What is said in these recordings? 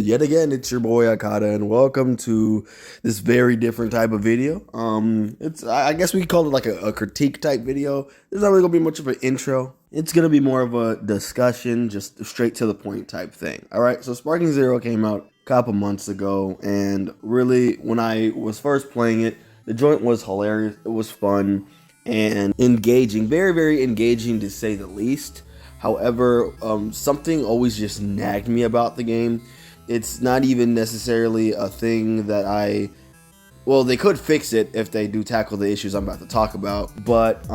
Yet again, it's your boy Akata, and welcome to this very different type of video. I guess we could call it like a critique type video. There's not really gonna be much of an intro. It's gonna be more of a discussion, just straight to the point type thing. All right, so Sparking Zero came out a couple months ago, and really, when I was first playing it, the joint was hilarious. It was fun and engaging, very, very engaging to say the least. However, something always just nagged me about the game. It's not even necessarily a thing that well, they could fix it if they do tackle the issues I'm about to talk about, but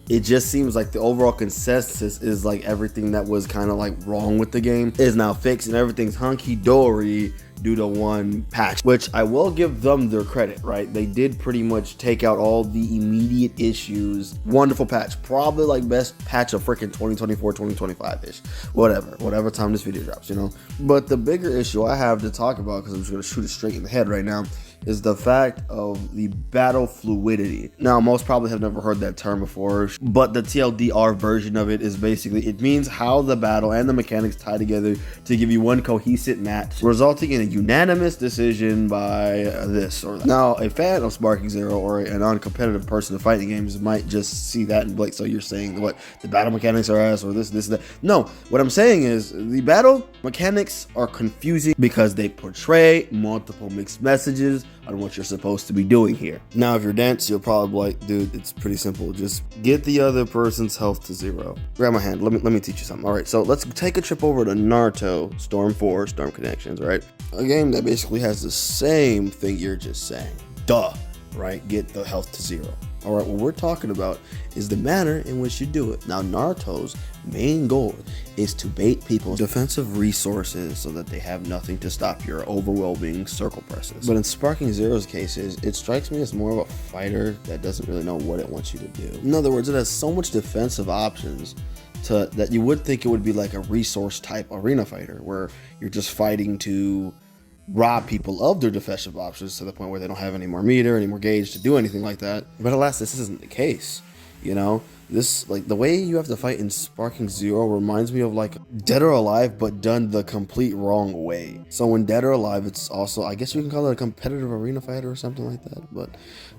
it just seems like the overall consensus is like everything that was kind of like wrong with the game is now fixed and everything's hunky-dory due to one patch, which I will give them their credit, right? They did pretty much take out all the immediate issues. Wonderful patch, probably like best patch of freaking 2024, 2025-ish, whatever time this video drops, you know? But the bigger issue I have to talk about, because I'm just gonna shoot it straight in the head right now, is the fact of the battle fluidity. Now, most probably have never heard that term before, but the TLDR version of it is basically, it means how the battle and the mechanics tie together to give you one cohesive match, resulting in a unanimous decision by this or that. Now, a fan of Sparking Zero or a non-competitive person of fighting games might just see that and be like, so you're saying what, the battle mechanics are ass or this, that. No, what I'm saying is the battle mechanics are confusing because they portray multiple mixed messages on what you're supposed to be doing here. Now, if you're dense, you'll probably be like, dude, it's pretty simple. Just get the other person's health to 0. Grab my hand. Let me teach you something. All right, so let's take a trip over to Naruto Storm 4, Storm Connections, right? A game that basically has the same thing you're just saying. Duh, right? Get the health to 0. All right, what we're talking about is the manner in which you do it. Now, Naruto's main goal is to bait people's defensive resources so that they have nothing to stop your overwhelming circle presses. But in Sparking Zero's cases, it strikes me as more of a fighter that doesn't really know what it wants you to do. In other words, it has so much defensive options that you would think it would be like a resource type arena fighter where you're just fighting to rob people of their defensive options to the point where they don't have any more meter, any more gauge to do anything like that. But alas, this isn't the case. You know, this, like, the way you have to fight in Sparking Zero reminds me of like Dead or Alive, but done the complete wrong way. So in Dead or Alive, it's also, I guess you can call it a competitive arena fighter or something like that. But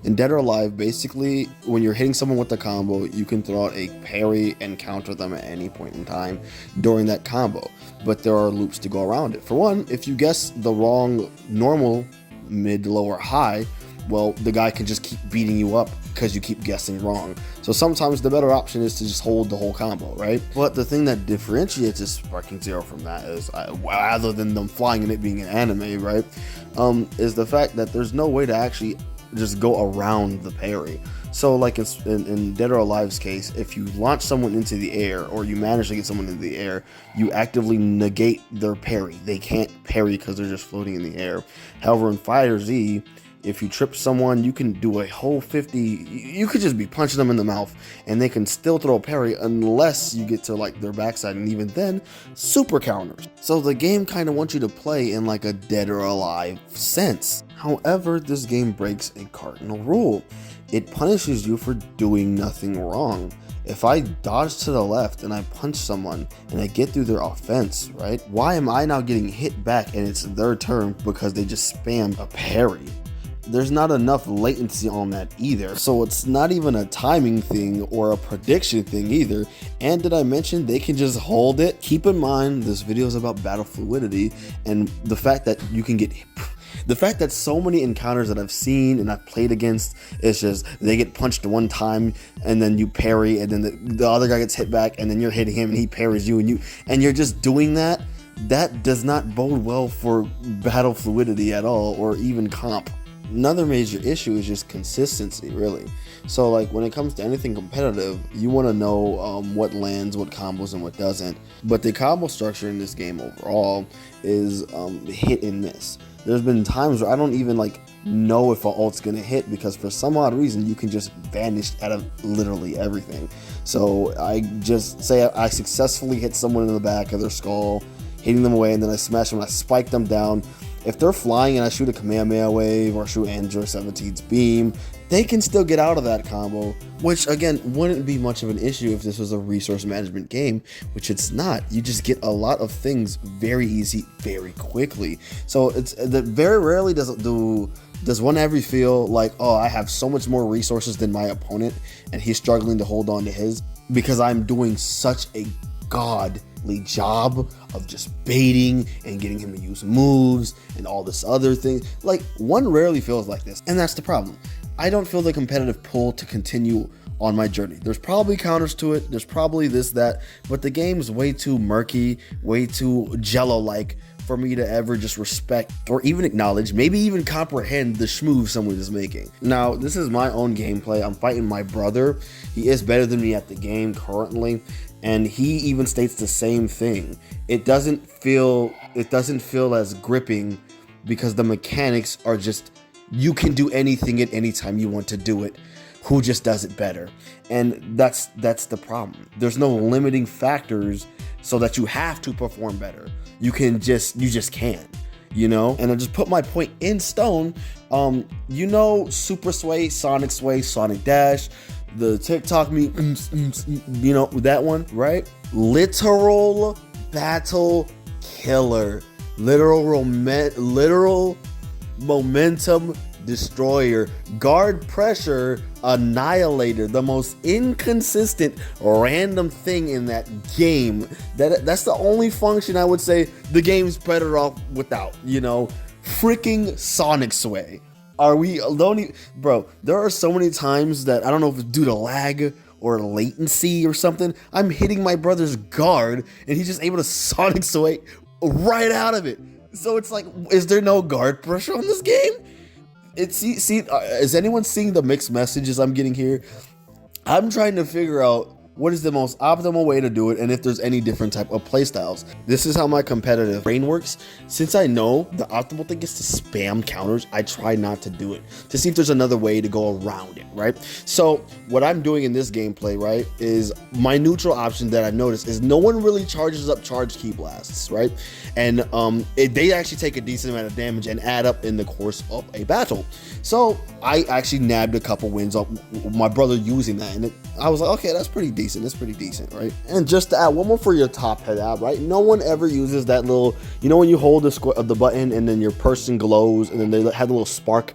in Dead or Alive, basically, when you're hitting someone with the combo, you can throw out a parry and counter them at any point in time during that combo. But there are loops to go around it. For one, if you guess the wrong normal, mid, low, or high, well, the guy can just keep beating you up because you keep guessing wrong. So sometimes the better option is to just hold the whole combo, right? But the thing that differentiates this Sparking Zero from that is, other than them flying and it being an anime, right, is the fact that there's no way to actually just go around the parry. So like in Dead or Alive's case, if you launch someone into the air or you manage to get someone into the air, you actively negate their parry. They can't parry because they're just floating in the air. However, in Fighter Z, if you trip someone, you can do a whole 50, you could just be punching them in the mouth and they can still throw a parry unless you get to like their backside, and even then, super counters. So the game kind of wants you to play in like a Dead or Alive sense. However, this game breaks a cardinal rule. It punishes you for doing nothing wrong. If I dodge to the left and I punch someone and I get through their offense, right? Why am I now getting hit back and it's their turn because they just spammed a parry? There's not enough latency on that either. So it's not even a timing thing or a prediction thing either. And did I mention they can just hold it? Keep in mind, this video is about battle fluidity and the fact that you can get the fact that so many encounters that I've seen and I've played against, it's just they get punched one time and then you parry and then the other guy gets hit back and then you're hitting him and he parries you and you're just doing that. That does not bode well for battle fluidity at all, or even comp. Another major issue is just consistency, really. So like when it comes to anything competitive, you want to know what lands, what combos, and what doesn't. But the combo structure in this game overall is hit and miss. There's been times where I don't even like know if an ult's gonna hit because for some odd reason you can just vanish out of literally everything. So I just say I successfully hit someone in the back of their skull, hitting them away, and then I smash them and I spike them down. If they're flying and I shoot a Kamehameha wave or shoot Android 17's beam, they can still get out of that combo, which again wouldn't be much of an issue if this was a resource management game, which it's not. You just get a lot of things very easy, very quickly. So it's that very rarely does one ever feel like, oh, I have so much more resources than my opponent and he's struggling to hold on to his, because I'm doing such a godly job of just baiting and getting him to use moves and all this other thing. Like, one rarely feels like this, and that's the problem. I don't feel the competitive pull to continue on my journey. There's probably counters to it, there's probably this, that, but the game's way too murky, way too Jello-like for me to ever just respect or even acknowledge, maybe even comprehend the schmove someone is making. Now, this is my own gameplay. I'm fighting my brother. He is better than me at the game currently, and he even states the same thing. It doesn't feel as gripping because the mechanics are just, you can do anything at any time you want to do it. Who just does it better? And that's the problem. There's no limiting factors so that you have to perform better. You just can, you know? And I just put my point in stone. You know, Super Sway, Sonic Dash, the TikTok me, you know, that one, right? Literal battle killer, literal momentum destroyer, guard pressure annihilator, the most inconsistent random thing in that game. That's the only function I would say the game's better off without, you know. Freaking Sonic Sway. Bro, there are so many times that I don't know if it's due to lag or latency or something, I'm hitting my brother's guard and he's just able to Sonic Sway right out of it. So it's like, is there no guard pressure on this game? Is anyone seeing the mixed messages I'm getting here? I'm trying to figure out what is the most optimal way to do it and if there's any different type of playstyles. This is how my competitive brain works. Since I know the optimal thing is to spam counters, I try not to do it to see if there's another way to go around it, right? So what I'm doing in this gameplay, right, is my neutral option that I've noticed is no one really charges up charge key blasts, right? And they actually take a decent amount of damage and add up in the course of a battle. So I actually nabbed a couple wins off my brother using that, and I was like, okay, that's pretty decent. That's pretty decent, right? And just to add one more for your top head out, right? No one ever uses that little, you know, when you hold the button and then your person glows and then they have a little spark.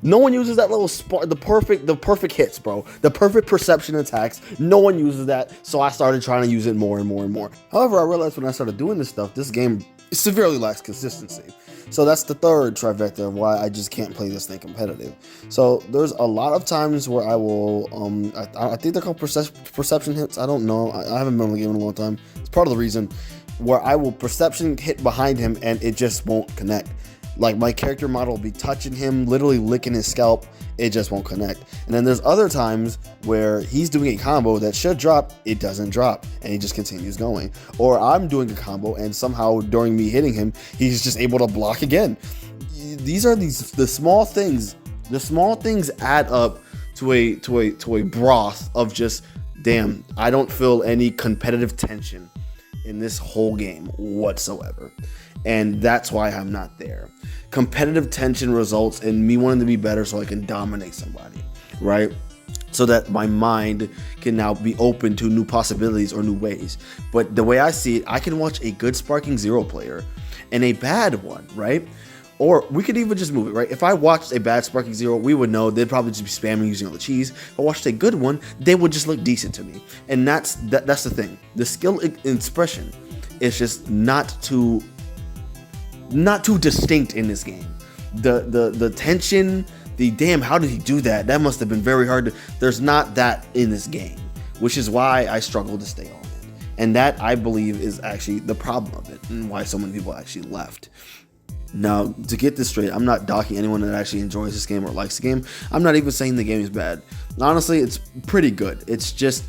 No one uses that little spark, the perfect hits, bro. The perfect perception attacks. No one uses that, so I started trying to use it more and more and more. However, I realized when I started doing this stuff, this game severely lacks consistency. So that's the third trifecta of why I just can't play this thing competitive. So there's a lot of times where I will, I think they're called perception hits. I don't know. I haven't been on the game in a long time. It's part of the reason where I will perception hit behind him and it just won't connect. Like my character model will be touching him, literally licking his scalp. It just won't connect. And then there's other times where he's doing a combo that should drop, it doesn't drop, and he just continues going. Or I'm doing a combo and somehow during me hitting him, he's just able to block again. These are the small things. The small things add up to a broth of just, damn, I don't feel any competitive tension in this whole game whatsoever. And that's why I'm not there. Competitive tension results in me wanting to be better so I can dominate somebody, right? So that my mind can now be open to new possibilities or new ways. But the way I see it, I can watch a good Sparking Zero player and a bad one, right? Or we could even just move it, right? If I watched a bad Sparking Zero, we would know they'd probably just be spamming using all the cheese. If I watched a good one, they would just look decent to me. And that's the thing. The skill expression is just not too distinct in this game. The tension, the damn, how did he do that? That must have been very hard. There's not that in this game, which is why I struggle to stay on it. And that, I believe, is actually the problem of it and why so many people actually left. Now, to get this straight, I'm not docking anyone that actually enjoys this game or likes the game. I'm not even saying the game is bad. Honestly, it's pretty good. It's just,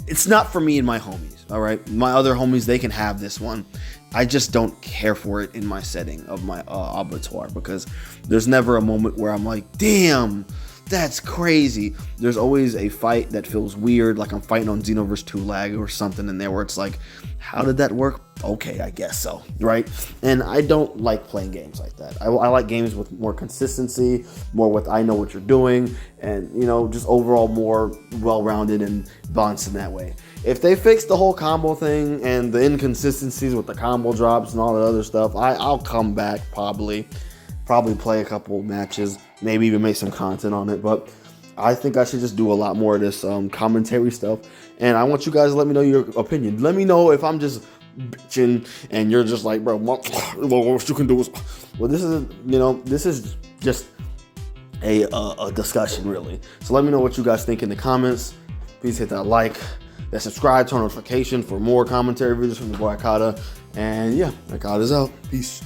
it's not for me and my homies, all right? My other homies, they can have this one. I just don't care for it in my setting of my abattoir, because there's never a moment where I'm like, damn, That's crazy. There's always a fight that feels weird, like I'm fighting on Xenoverse 2 lag or something in there where it's like, how did that work? Okay, I guess so, right? And I don't like playing games like that. I like games with more consistency, more with I know what you're doing, and, you know, just overall more well-rounded and balanced in that way. If they fix the whole combo thing and the inconsistencies with the combo drops and all that other stuff, I'll come back probably play a couple matches, maybe even make some content on it. But I think I should just do a lot more of this commentary stuff. And I want you guys to let me know your opinion. Let me know if I'm just bitching and you're just like, bro, what you can do is, well, this is, you know, this is just a discussion, really. So let me know what you guys think in the comments. Please hit that like, that subscribe, turn notification for more commentary videos from the boy Akata. And yeah, Akata's out. Peace.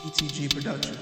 ETG Production.